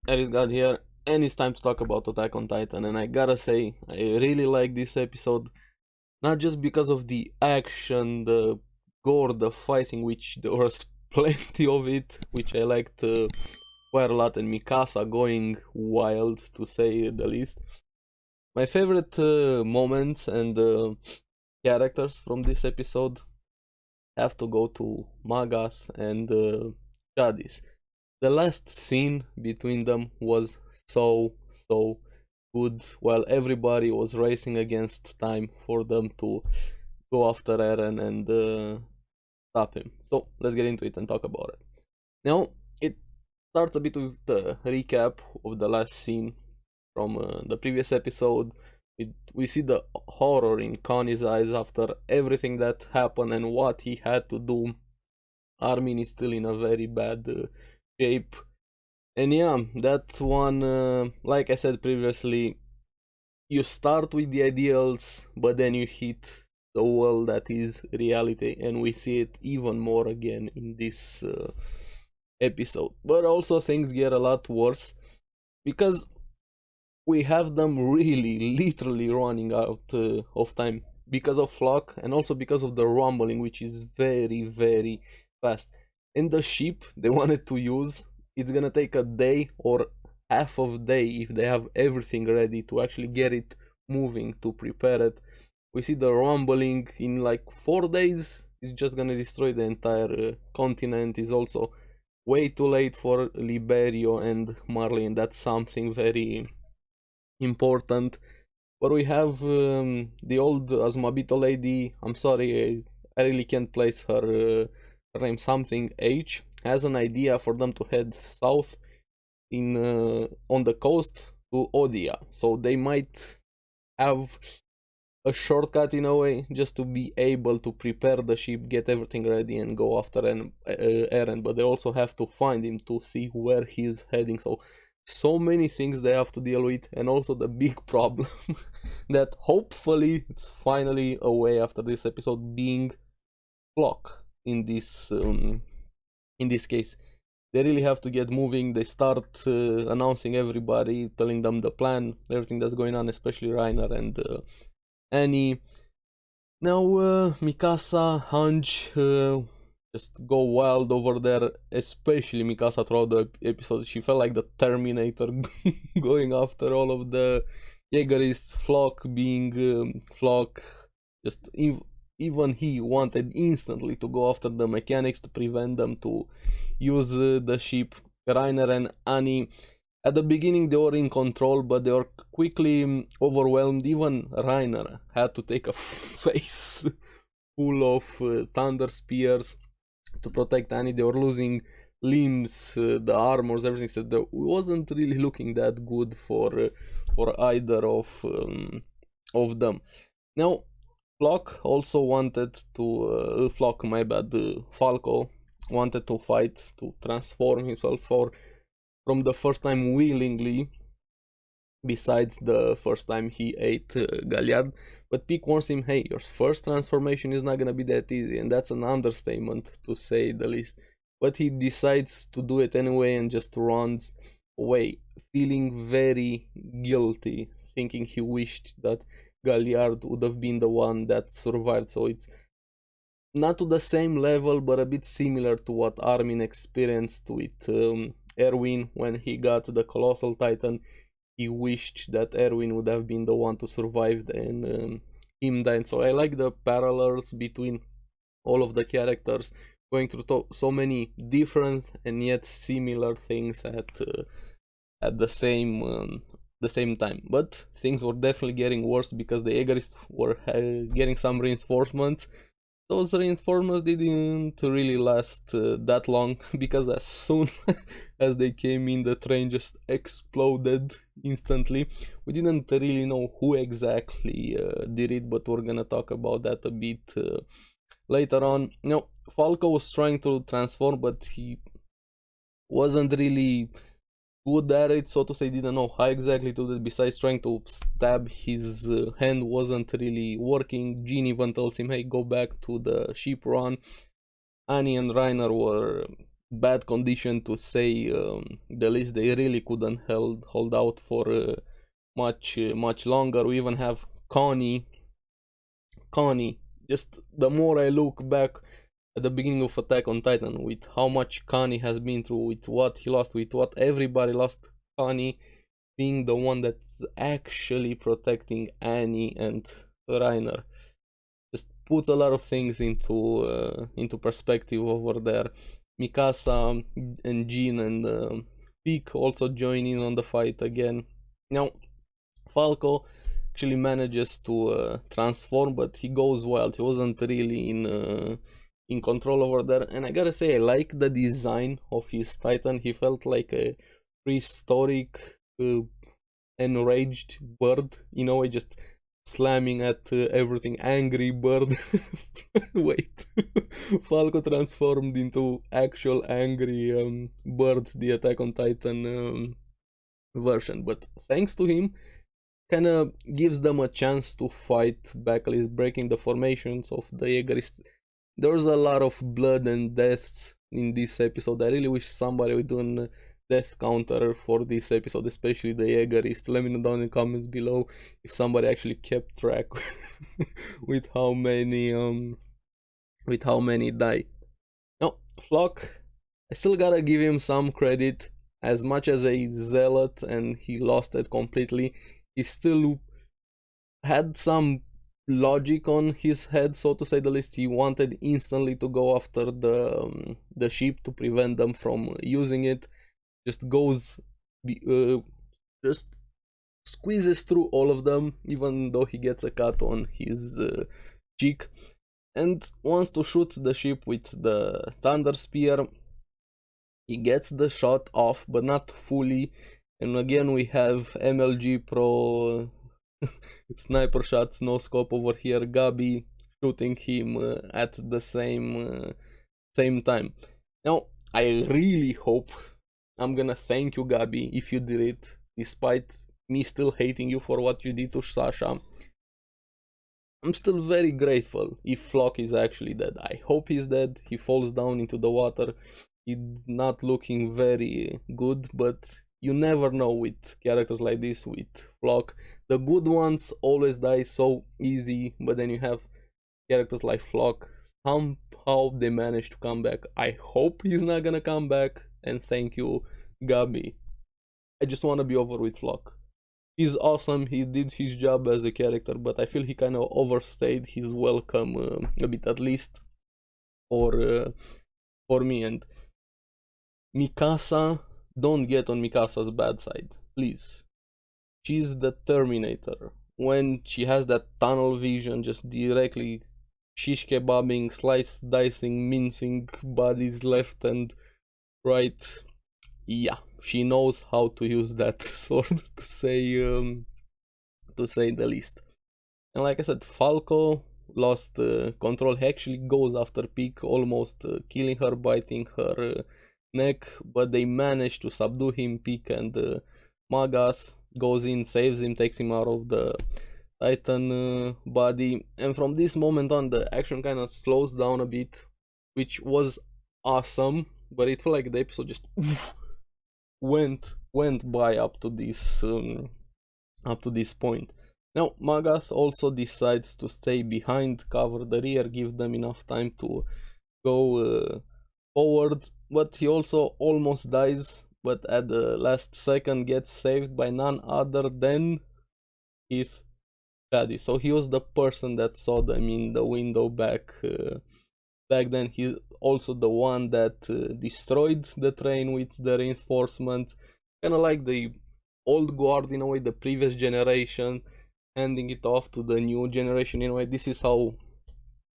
ARESxGOD here, and it's time to talk about Attack on Titan. And I gotta say, I really like this episode, not just because of the action, the gore, the fighting, which there was plenty of it, which I liked quite a lot, and Mikasa going wild, to say the least. My favorite moments and characters from this episode have to go to Magath and Jadis. The last scene between them was so good, while everybody was racing against time for them to go after Eren and stop him. So let's get into it and talk about it. Now it starts a bit with the recap of the last scene from the previous episode. We see the horror in Connie's eyes after everything that happened and what he had to do. Armin is still in a very bad shape, and yeah, that one, like I said previously, you start with the ideals, but then you hit the wall that is reality, and we see it even more again in this episode. But also things get a lot worse because we have them really literally running out of time because of Flock, and also because of the rumbling, which is very fast. And the ship they wanted to use, it's gonna take a day or half of a day if they have everything ready to actually get it moving, to prepare it. We see the rumbling in like 4 days. It's just gonna destroy the entire continent. Is also way too late for Liberio and Marley, and that's something very important. But we have the old Asmabito lady. I'm sorry, I really can't place her name. Something H has an idea for them to head south in on the coast to Odia. So they might have a shortcut in a way, just to be able to prepare the ship, get everything ready, and go after Eren. But they also have to find him to see where he's heading. So many things they have to deal with, and also the big problem that hopefully it's finally away after this episode, being Flock in this case. They really have to get moving. They start announcing everybody, telling them the plan, everything that's going on, especially Reiner and Annie. Now Mikasa, Hange just go wild over there, especially Mikasa throughout the episode. She felt like the Terminator going after all of the Jägerists. Flock being Flock, just even he wanted instantly to go after the mechanics to prevent them to use the ship. Reiner and Annie, at the beginning they were in control, but they were quickly overwhelmed. Even Reiner had to take a face full of thunder spears to protect Annie. They were losing limbs, the armors, everything. So it wasn't really looking that good for either of them. Now Flock also wanted to Flock, my bad, Falco wanted to fight, to transform himself from the first time willingly, besides the first time he ate Galliard. But Peak warns him, hey, your first transformation is not gonna be that easy, and that's an understatement to say the least. But he decides to do it anyway and just runs away, feeling very guilty, thinking he wished that Galliard would have been the one that survived. So it's not to the same level, but a bit similar to what Armin experienced with Erwin when he got the Colossal Titan. He wished that Erwin would have been the one to survive and him dying. So I like the parallels between all of the characters going through so many different and yet similar things at the same time. But things were definitely getting worse because the Jägerists were getting some reinforcements. Those reinforcements didn't really last that long, because as soon as they came in, the train just exploded instantly. We didn't really know who exactly did it, but we're gonna talk about that a bit later on. Now, Falco was trying to transform, but he wasn't really good at it, so to say. Didn't know how exactly to do it. Besides trying to stab, his hand wasn't really working. Jean even tells him, hey, go back to the ship run. Annie and Reiner were bad condition to say the least. They really couldn't hold out for much longer. We even have Connie. Just the more I look back at the beginning of Attack on Titan, with how much Connie has been through, with what he lost, with what everybody lost, Connie being the one that's actually protecting Annie and Reiner, just puts a lot of things into perspective over there. Mikasa and Jean and Peak also join in on the fight again. Now, Falco actually manages to transform, but he goes wild. He wasn't really in control over there, and I gotta say, I like the design of his Titan. He felt like a prehistoric, enraged bird, in a way, just slamming at everything. Angry bird. Wait, Falco transformed into actual angry bird, the Attack on Titan version, but thanks to him, kind of gives them a chance to fight back, at least breaking the formations of the Jägerist. There's a lot of blood and deaths in this episode. I really wish somebody would do a death counter for this episode, especially the Jägerist. Let me know down in the comments below if somebody actually kept track with how many die. Now, Flock, I still gotta give him some credit. As much as a zealot and he lost it completely, he still had some logic on his head, so to say the least. He wanted instantly to go after the ship to prevent them from using it. Just goes, just squeezes through all of them, even though he gets a cut on his cheek, and wants to shoot the ship with the Thunder Spear. He gets the shot off, but not fully. And again, we have MLG Pro sniper shots, no scope over here. Gabi shooting him at the same time. Now, I really hope, I'm gonna thank you, Gabi, if you did it, despite me still hating you for what you did to Sasha. I'm still very grateful if Flock is actually dead. I hope he's dead. He falls down into the water. He's not looking very good, but you never know with characters like this, with Flock. The good ones always die so easy, but then you have characters like Flock. Somehow they manage to come back. I hope he's not gonna come back, and thank you, Gabi. I just wanna be over with Flock. He's awesome, he did his job as a character, but I feel he kind of overstayed his welcome a bit, at least for me. And Mikasa, don't get on Mikasa's bad side, please. She's the Terminator. When she has that tunnel vision, just directly shish kebabbing, slice dicing, mincing bodies left and right. Yeah, she knows how to use that sword, to say the least. And like I said, Falco lost control. He actually goes after Peak, almost killing her, biting her neck, but they manage to subdue him. Peak and Magath goes in, saves him, takes him out of the Titan body, and from this moment on the action kind of slows down a bit, which was awesome. But it felt like the episode just went by up to this point. Now Magath also decides to stay behind, cover the rear, give them enough time to go forward, but he also almost dies, but at the last second gets saved by none other than his daddy. So he was the person that saw them in the window back then. He's also the one that destroyed the train with the reinforcement, kind of like the old guard in a way, the previous generation, handing it off to the new generation in a way. This is how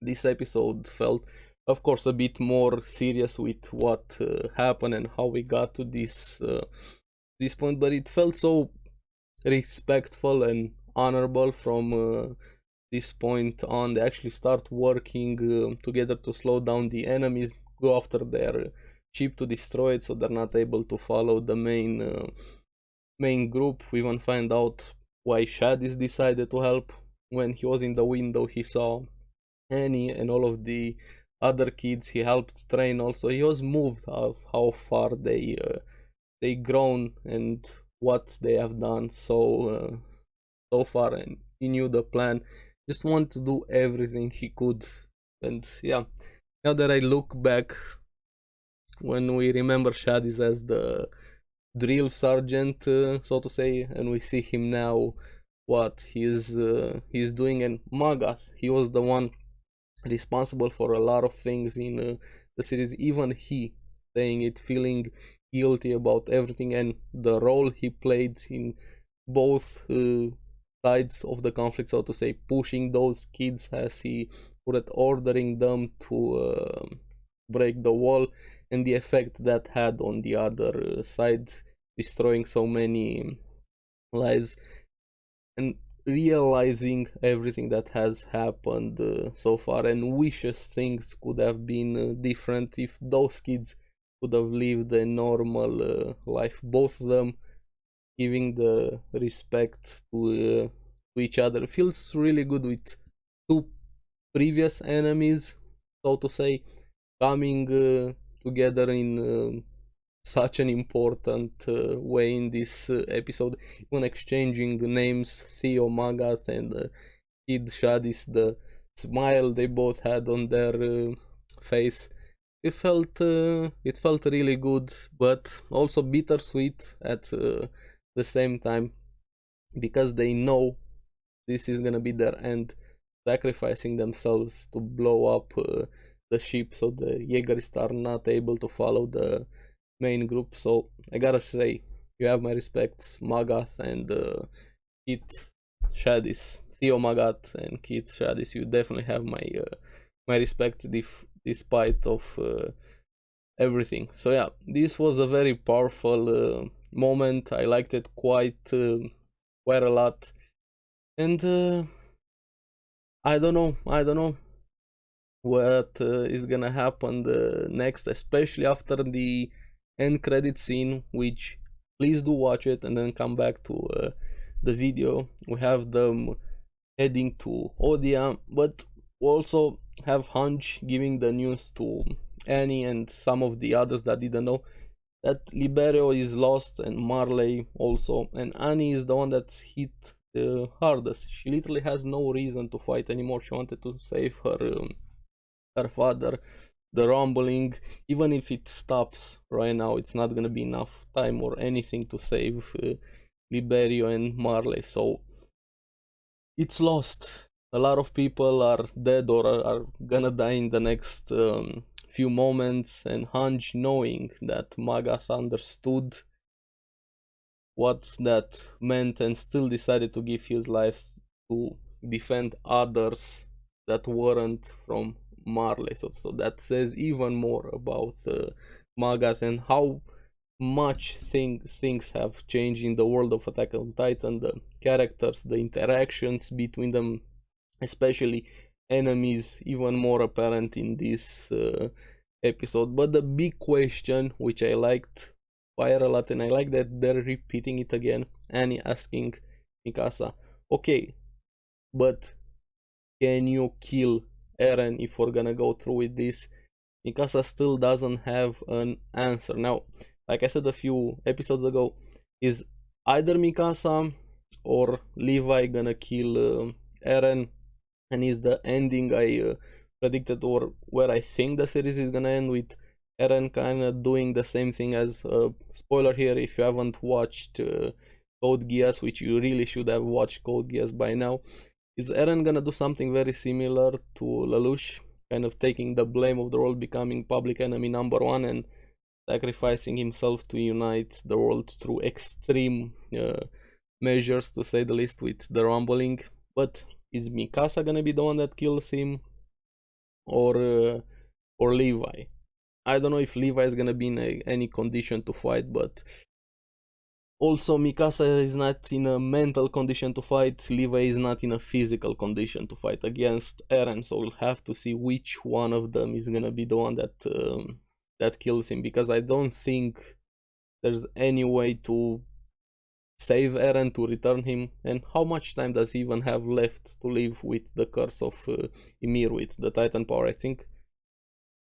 this episode felt. Of course, a bit more serious with what happened and how we got to this point, but it felt so respectful and honorable from this point on. They actually start working together to slow down the enemies, go after their ship to destroy it, so they're not able to follow the main group. We even find out why Shadis decided to help. When he was in the window, he saw Annie and all of the other kids. He helped train also. He was moved of how far they grown and what they have done so far, and he knew the plan. Just want to do everything he could. And yeah, now that I look back, when we remember Shadis as the drill sergeant, so to say, and we see him now, what he's doing. And Magath, he was the one responsible for a lot of things in the series. Even he saying it, feeling guilty about everything, and the role he played in both sides of the conflict, so to say, pushing those kids as he put it, ordering them to break the wall, and the effect that had on the other side, destroying so many lives, and realizing everything that has happened so far, and wishes things could have been different if those kids could have lived a normal life, both of them giving the respect to each other. It feels really good with two previous enemies, so to say, coming together in such an important way in this episode, even exchanging names, Theo Magath and Kid Shadis, the smile they both had on their face. It felt really good, but also bittersweet at the same time, because they know this is gonna be their end, sacrificing themselves to blow up the ship so the Jägerists are not able to follow the main group. So I gotta say, you have my respects, Magath and Kit Shadis, Theo Magath and Kit Shadis. You definitely have my respect, despite of everything. So yeah, this was a very powerful moment. I liked it quite a lot, and I don't know what is gonna happen next, especially after the end credit scene, which please do watch it and then come back to the video. We have them heading to Odia, but also have Hunch giving the news to Annie and some of the others that didn't know that Liberio is lost, and Marley also, and Annie is the one that's hit the hardest. She literally has no reason to fight anymore. She wanted to save her father. The rumbling, even if it stops right now, it's not gonna be enough time or anything to save Liberio and Marley. So it's lost. A lot of people are dead or are gonna die in the next few moments, and Hanj, knowing that Magath understood what that meant and still decided to give his life to defend others that weren't from Marley. So that says even more about Magath and how much things have changed in the world of Attack on Titan. The characters, the interactions between them, especially enemies, even more apparent in this episode. But the big question, which I liked quite a lot, and I like that they're repeating it again, Annie asking Mikasa, okay, but can you kill Eren if we're gonna go through with this? Mikasa still doesn't have an answer. Now, like I said a few episodes ago, is either Mikasa or Levi gonna kill Eren, and is the ending I predicted, or where I think the series is gonna end, with Eren kind of doing the same thing as spoiler here if you haven't watched Code Geass, which you really should have watched Code Geass by now. Is Eren gonna do something very similar to Lelouch, kind of taking the blame of the world, becoming public enemy number one, and sacrificing himself to unite the world through extreme measures, to say the least, with the rumbling? But is Mikasa gonna be the one that kills him, or Levi? I don't know if Levi is gonna be in any condition to fight, but also Mikasa is not in a mental condition to fight. Levi is not in a physical condition to fight against Eren, so we'll have to see which one of them is gonna be the one that kills him, because I don't think there's any way to save Eren, to return him. And how much time does he even have left to live with the curse of Ymir, with the Titan power? I think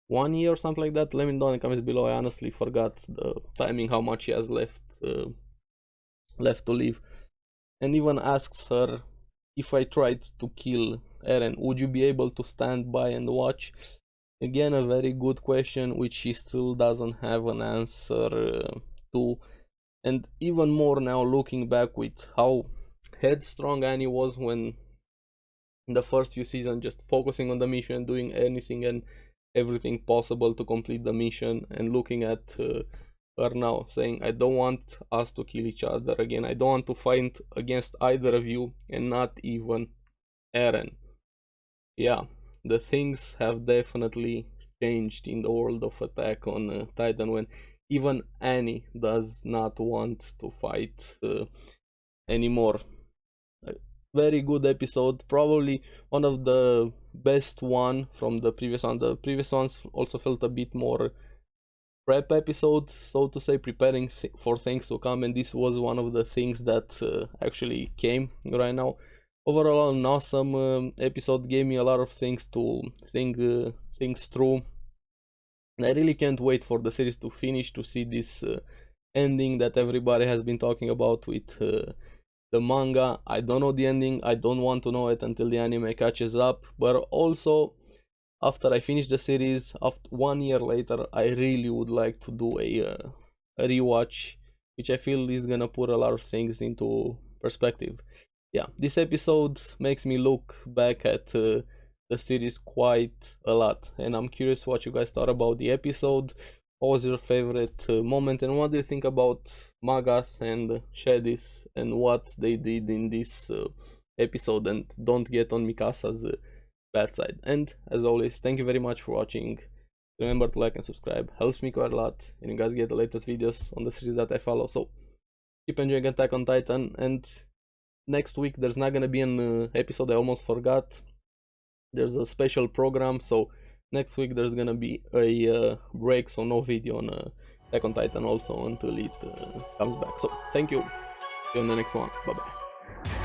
1 year or something like that. Let me know in the comments below. I honestly forgot the timing, how much he has left to live. And even asks her, if I tried to kill Eren, would you be able to stand by and watch? Again, a very good question, which she still doesn't have an answer to. And even more now, looking back with how headstrong Annie was when in the first few seasons, just focusing on the mission, doing anything and everything possible to complete the mission, and looking at her now saying, I don't want us to kill each other again, I don't want to fight against either of you, and not even Eren. Yeah, the things have definitely changed in the world of Attack on Titan, when even Annie does not want to fight anymore. Very good episode, probably one of the best one from the previous one. The previous ones also felt a bit more prep episode, so to say, preparing for things to come, and this was one of the things that actually came right now. Overall, an awesome episode, gave me a lot of things to think things through. I really can't wait for the series to finish, to see this ending that everybody has been talking about with the manga. I don't know the ending, I don't want to know it until the anime catches up, but also after I finish the series, after 1 year later, I really would like to do a rewatch, which I feel is gonna put a lot of things into perspective. Yeah, this episode makes me look back at the series quite a lot, and I'm curious what you guys thought about the episode. What was your favorite moment, and what do you think about Magath and Shadis and what they did in this episode? And don't get on Mikasa's bad side. And as always, thank you very much for watching. Remember to like and subscribe, helps me quite a lot, and you guys get the latest videos on the series that I follow. So keep enjoying Attack on Titan, and next week there's not gonna be an episode. I almost forgot. There's a special program, so next week there's gonna be a break, so no video on Attack on Titan also until it comes back. So thank you. See you on the next one. Bye bye.